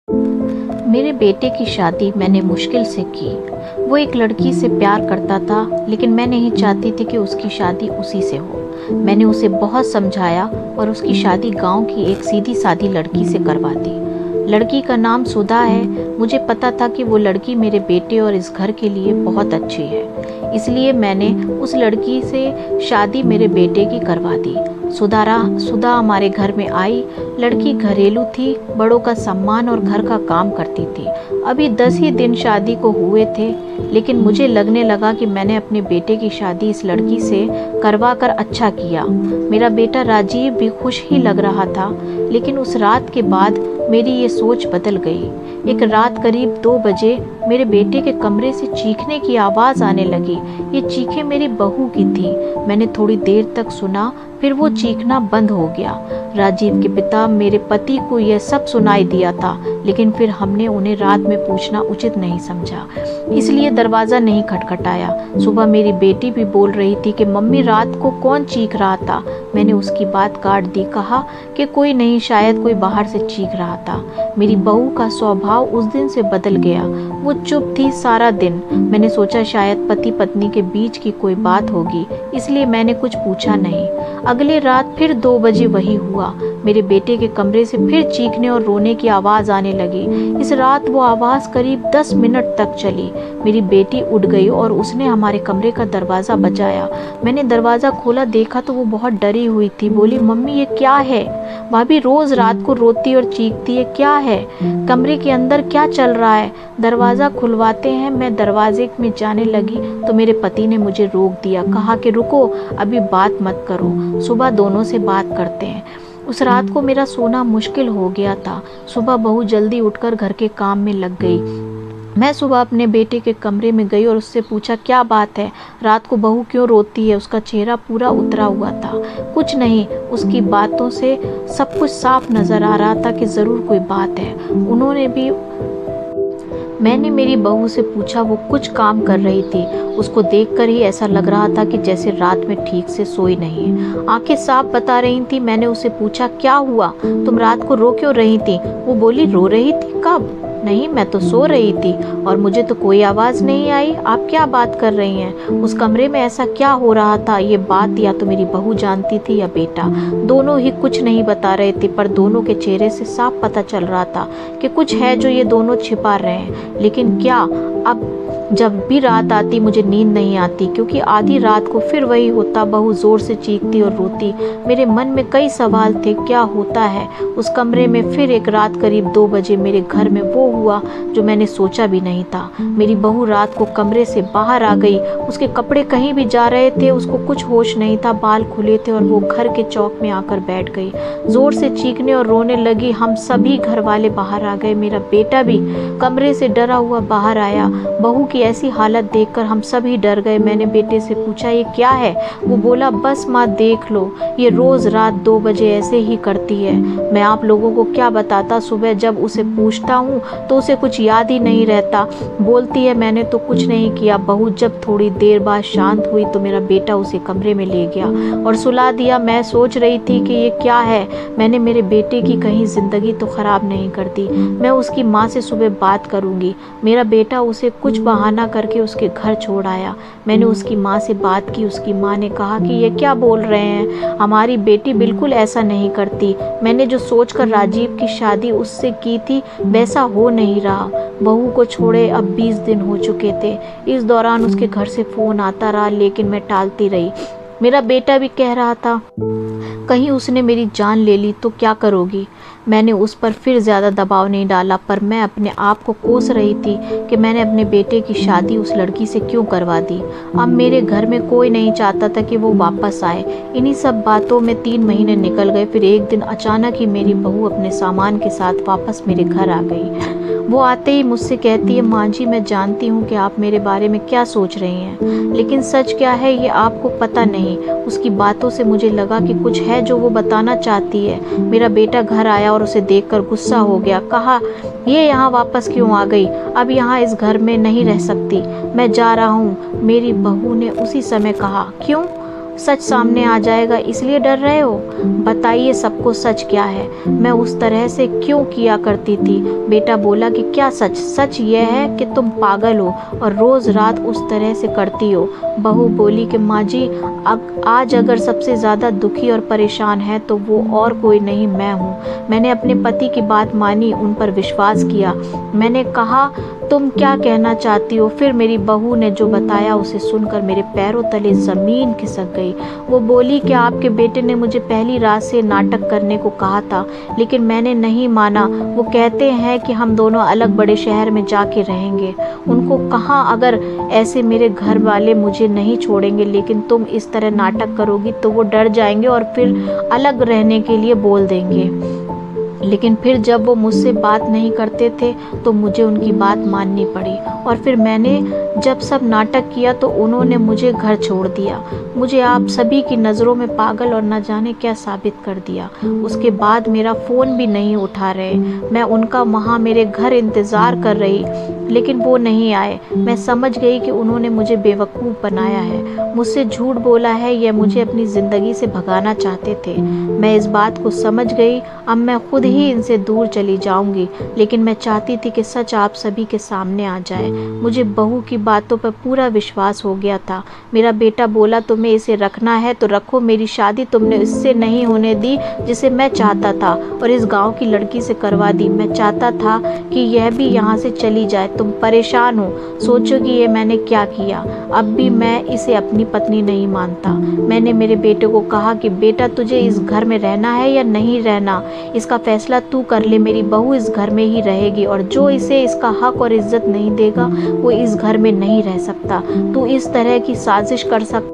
मेरे बेटे की शादी मैंने मुश्किल से की। वो एक लड़की से प्यार करता था, लेकिन मैं नहीं चाहती थी कि उसकी शादी उसी से हो। मैंने उसे बहुत समझाया और उसकी शादी गांव की एक सीधी सादी लड़की से करवा दी। लड़की का नाम सुधा है। मुझे पता था कि वो लड़की मेरे बेटे और इस घर के लिए बहुत अच्छी है, इसलिए मैंने उस लड़की से शादी मेरे बेटे की करवा दी। सुधा हमारे घर में आई। लड़की घरेलू थी, बड़ों का सम्मान और घर का काम करती थी। अभी 10 ही दिन शादी को हुए थे, लेकिन मुझे लगने लगा कि मैंने अपने बेटे की शादी इस लड़की से करवा कर अच्छा किया। मेरा बेटा राजीव भी खुश ही लग रहा था, लेकिन उस रात के बाद मेरी ये सोच बदल गई। एक रात करीब 2 बजे मेरे बेटे के कमरे से चीखने की आवाज़ आने लगी। ये चीखें मेरी बहू की थी। मैंने थोड़ी देर तक सुना, फिर वो चीखना बंद हो गया। राजीव के पिता मेरे पति को यह सब सुनाई दिया था, लेकिन फिर हमने उन्हें रात में पूछना उचित नहीं समझा, इसलिए दरवाज़ा नहीं खटखटाया। सुबह मेरी बेटी भी बोल रही थी कि मम्मी रात को कौन चीख रहा था। मैंने उसकी बात काट दी, कहा कि कोई नहीं, शायद कोई बाहर से चीख रहा था। मेरी बहू का स्वभाव उस दिन से बदल गया। वो चुप थी सारा दिन। मैंने सोचा शायद पति पत्नी के बीच की कोई बात होगी, इसलिए मैंने कुछ पूछा नहीं। अगली रात फिर 2 बजे वही हुआ। मेरे बेटे के कमरे से फिर चीखने और रोने की आवाज़ आने लगी। इस रात वो आवाज़ करीब 10 मिनट तक चली। मेरी बेटी उठ गई और उसने हमारे कमरे का दरवाज़ा बजाया। मैंने दरवाज़ा खोला, देखा तो वो बहुत डरी हुई थी। बोली, मम्मी ये क्या है? भाभी रोज़ रात को रोती और चीखती है, क्या है? कमरे के अंदर क्या चल रहा है? दरवाज़ा खुलवाते हैं। मैं दरवाजे में जाने लगी तो मेरे पति ने मुझे रोक दिया, कहा कि रुको, अभी बात मत करो, सुबह दोनों से बात करते हैं। उस रात को मेरा सोना मुश्किल हो गया था। सुबह बहू जल्दी उठकर घर के काम में लग गई। मैं सुबह अपने बेटे के कमरे में गई और उससे पूछा, क्या बात है? रात को बहू क्यों रोती है? उसका चेहरा पूरा उतरा हुआ था। कुछ नहीं, उसकी बातों से सब कुछ साफ नज़र आ रहा था कि ज़रूर कोई बात है। मैंने मेरी बहू से पूछा, वो कुछ काम कर रही थी। उसको देखकर ही ऐसा लग रहा था कि जैसे रात में ठीक से सोई नहीं है। आंखें साफ बता रही थी। मैंने उसे पूछा, क्या हुआ? तुम रात को रो क्यों रही थी? वो बोली, रो रही थी? कब? नहीं, मैं तो सो रही थी और मुझे तो कोई आवाज़ नहीं आई। आप क्या बात कर रही हैं? उस कमरे में ऐसा क्या हो रहा था? ये बात या तो मेरी बहू जानती थी या बेटा। दोनों ही कुछ नहीं बता रहे थे, पर दोनों के चेहरे से साफ पता चल रहा था कि कुछ है जो ये दोनों छिपा रहे हैं। लेकिन क्या? अब जब भी रात आती मुझे नींद नहीं आती, क्योंकि आधी रात को फिर वही होता, बहू जोर से चीखती और रोती। मेरे मन में कई सवाल थे, क्या होता है उस कमरे में? फिर एक रात करीब 2 बजे मेरे घर में वो हुआ जो मैंने सोचा भी नहीं था। मेरी बहू रात को कमरे से बाहर आ गई। उसके कपड़े कहीं भी जा रहे थे, उसको कुछ होश नहीं था, बाल खुले थे और वो घर के चौक में आकर बैठ गई। जोर से चीखने और रोने लगी। हम सभी घर वाले बाहर आ गए। मेरा बेटा भी कमरे से डरा हुआ बाहर आया। बहू की ऐसी हालत देखकर हम सभी डर गए। मैंने बेटे से पूछा, ये क्या है? वो बोला, बस माँ देख लो, ये रोज रात 2 बजे ऐसे ही करती है। मैं आप लोगों को क्या बताता, सुबह जब उसे पूछता हूँ तो उसे कुछ याद ही नहीं रहता। बोलती है मैंने तो कुछ नहीं किया। बहू जब थोड़ी देर बाद शांत हुई तो मेरा बेटा उसे कमरे में ले गया और सुला दिया। मैं सोच रही थी कि ये क्या है। मैंने मेरे बेटे की कहीं जिंदगी तो खराब नहीं कर दी। मैं उसकी माँ से सुबह बात करूंगी। मेरा बेटा उसे कुछ बहाना करके उसके घर छोड़ आया। मैंने उसकी माँ से बात की। उसकी माँ ने कहा कि ये क्या बोल रहे हैं, हमारी बेटी बिल्कुल ऐसा नहीं करती। मैंने जो सोचकर राजीव की शादी उससे की थी वैसा हो नहीं रहा। बहू को छोड़े अब 20 दिन हो चुके थे। इस दौरान उसके घर से फ़ोन आता रहा, लेकिन मैं टालती रही। मेरा बेटा भी कह रहा था, कहीं उसने मेरी जान ले ली तो क्या करोगी? मैंने उस पर फिर ज़्यादा दबाव नहीं डाला, पर मैं अपने आप को कोस रही थी कि मैंने अपने बेटे की शादी उस लड़की से क्यों करवा दी। अब मेरे घर में कोई नहीं चाहता था कि वो वापस आए। इन्हीं सब बातों में 3 महीने निकल गए। फिर एक दिन अचानक ही मेरी बहू अपने सामान के साथ वापस मेरे घर आ गई। वो आते ही मुझसे कहती है, माँ जी मैं जानती हूँ कि आप मेरे बारे में क्या सोच रही हैं, लेकिन सच क्या है ये आपको पता नहीं। उसकी बातों से मुझे लगा कि कुछ है जो वो बताना चाहती है। मेरा बेटा घर आया और उसे देखकर गुस्सा हो गया। कहा, ये यहाँ वापस क्यों आ गई? अब यहाँ इस घर में नहीं रह सकती, मैं जा रहा हूँ। मेरी बहू ने उसी समय कहा, क्यों? सच सामने आ जाएगा इसलिए डर रहे हो? बताइए सबको सच क्या है। मैं उस तरह से क्यों किया करती थी? बेटा बोला कि क्या सच? सच यह है कि तुम पागल हो और रोज रात उस तरह से करती हो। बहू बोली कि माँ जी, आज अगर सबसे ज़्यादा दुखी और परेशान है तो वो और कोई नहीं, मैं हूँ। मैंने अपने पति की बात मानी, उन पर विश्वास किया। मैंने कहा तुम क्या कहना चाहती हो? फिर मेरी बहू ने जो बताया उसे सुनकर मेरे पैरों तले ज़मीन खिसक गई। वो बोली कि आपके बेटे ने मुझे पहली रात से नाटक करने को कहा था, लेकिन मैंने नहीं माना। वो कहते हैं कि हम दोनों अलग बड़े शहर में जाके रहेंगे। उनको कहाँ, अगर ऐसे मेरे घर वाले मुझे नहीं छोड़ेंगे, लेकिन तुम इस तरह नाटक करोगी तो वो डर जाएंगे और फिर अलग रहने के लिए बोल देंगे। लेकिन फिर जब वो मुझसे बात नहीं करते थे तो मुझे उनकी बात माननी पड़ी। और फिर मैंने जब सब नाटक किया तो उन्होंने मुझे घर छोड़ दिया। मुझे आप सभी की नज़रों में पागल और न जाने क्या साबित कर दिया। उसके बाद मेरा फ़ोन भी नहीं उठा रहे। मैं उनका वहाँ मेरे घर इंतज़ार कर रही, लेकिन वो नहीं आए। मैं समझ गई कि उन्होंने मुझे बेवकूफ़ बनाया है, मुझसे झूठ बोला है या मुझे अपनी ज़िंदगी से भगाना चाहते थे। मैं इस बात को समझ गई। अब मैं खुद ही इनसे दूर चली जाऊंगी, लेकिन मैं चाहती थी कि सच आप सभी के सामने आ जाए। मुझे बहू की बातों पर पूरा विश्वास हो गया था। मेरा बेटा बोला तुम्हें इसे रखना है तो रखो, मेरी शादी तुमने इससे नहीं होने दी जिसे मैं चाहता था, और इस गांव की लड़की से करवा दी। मैं चाहता था कि यह भी यहाँ से चली जाए। तुम परेशान हो, सोचो कि ये मैंने क्या किया। अब भी मैं इसे अपनी पत्नी नहीं मानता। मैंने मेरे बेटे को कहा कि बेटा तुझे इस घर में रहना है या नहीं रहना, इसका फैसला तू कर ले। मेरी बहू इस घर में ही रहेगी और जो इसे इसका हक और इज्जत नहीं देगा वो इस घर में नहीं रह सकता। तू इस तरह की साजिश कर सकता